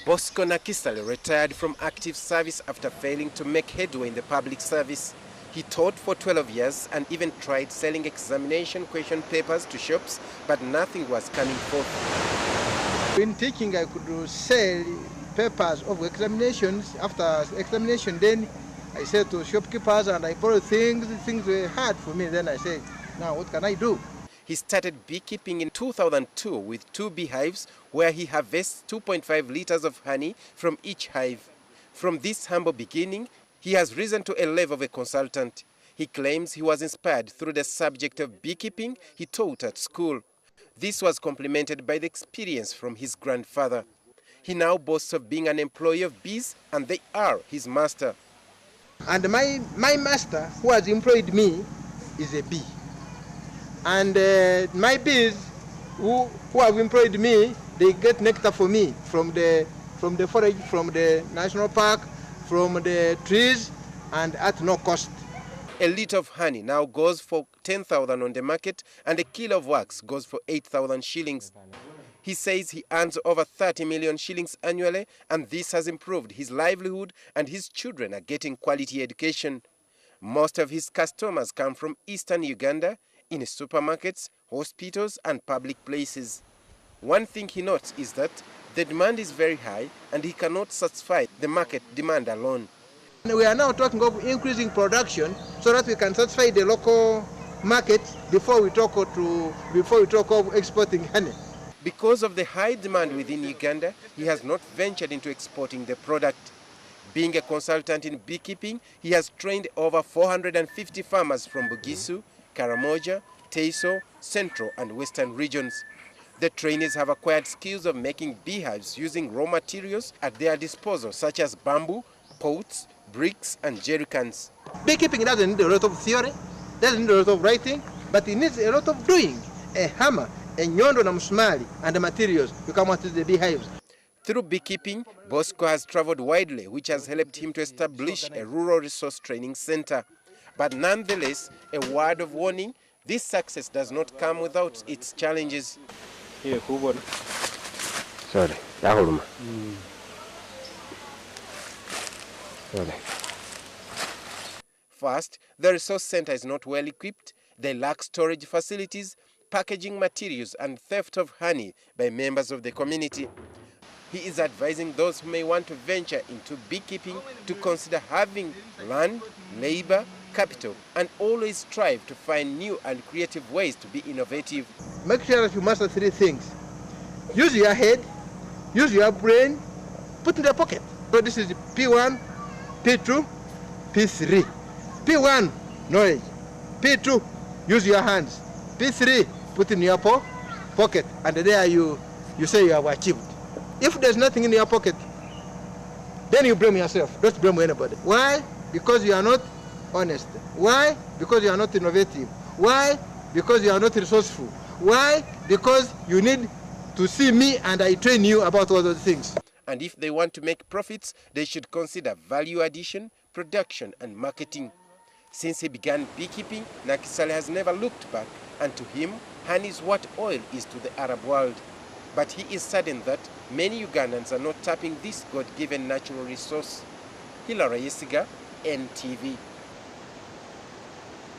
Bosco Nakisale retired from active service after failing to make headway in the public service. He taught for 12 years and even tried selling examination question papers to shops, but nothing was coming forth. In teaching, I could sell papers of examinations. After examination, then I said to shopkeepers and I borrowed things. Things were hard for me. Then I said, now what can I do? He started beekeeping in 2002 with 2 beehives where he harvests 2.5 liters of honey from each hive. From this humble beginning, he has risen to a level of a consultant. He claims he was inspired through the subject of beekeeping he taught at school. This was complemented by the experience from his grandfather. He now boasts of being an employee of bees, and they are his master. And my master, who has employed me, is a bee. And my bees, who have employed me, they get nectar for me from the forage, from the national park, from the trees, and at no cost. A liter of honey now goes for 10,000 on the market, and a kilo of wax goes for 8,000 shillings. He says he earns over 30 million shillings annually, and this has improved his livelihood, and his children are getting quality education. Most of his customers come from eastern Uganda, in supermarkets, hospitals, and public places. One thing he notes is that the demand is very high, and he cannot satisfy the market demand alone. We are now talking of increasing production so that we can satisfy the local market before we talk of exporting honey. Because of the high demand within Uganda, he has not ventured into exporting the product. Being a consultant in beekeeping, he has trained over 450 farmers from Bugisu, Karamoja, Teiso, Central and Western regions. The trainees have acquired skills of making beehives using raw materials at their disposal, such as bamboo, pots, bricks and jerry cans. Beekeeping doesn't need a lot of theory, doesn't need a lot of writing, but it needs a lot of doing. A hammer, a nyondo na msumari, and the materials to come out of the beehives. Through beekeeping, Bosco has traveled widely, which has helped him to establish a rural resource training center. But nonetheless, a word of warning, this success does not come without its challenges. First, the resource center is not well equipped. They lack storage facilities, packaging materials, and theft of honey by members of the community. He is advising those who may want to venture into beekeeping to consider having land, labor, capital, and always strive to find new and creative ways to be innovative. Make sure that you master 3 things. Use your head, use your brain, put in the pocket. So this is P1, P2, P3. P1, knowledge. P2, use your hands. P3, put in your pocket, and there you say you have achieved. If there's nothing in your pocket, then you blame yourself. Don't blame anybody. Why? Because you are not honest. Why? Because you are not innovative. Why? Because you are not resourceful. Why? Because you need to see me and I train you about all those things. And if they want to make profits, they should consider value addition, production and marketing. Since he began beekeeping, Nakisale has never looked back, and to him, honey is what oil is to the Arab world. But he is saddened that many Ugandans are not tapping this God-given natural resource. Hilary Yesiga, NTV.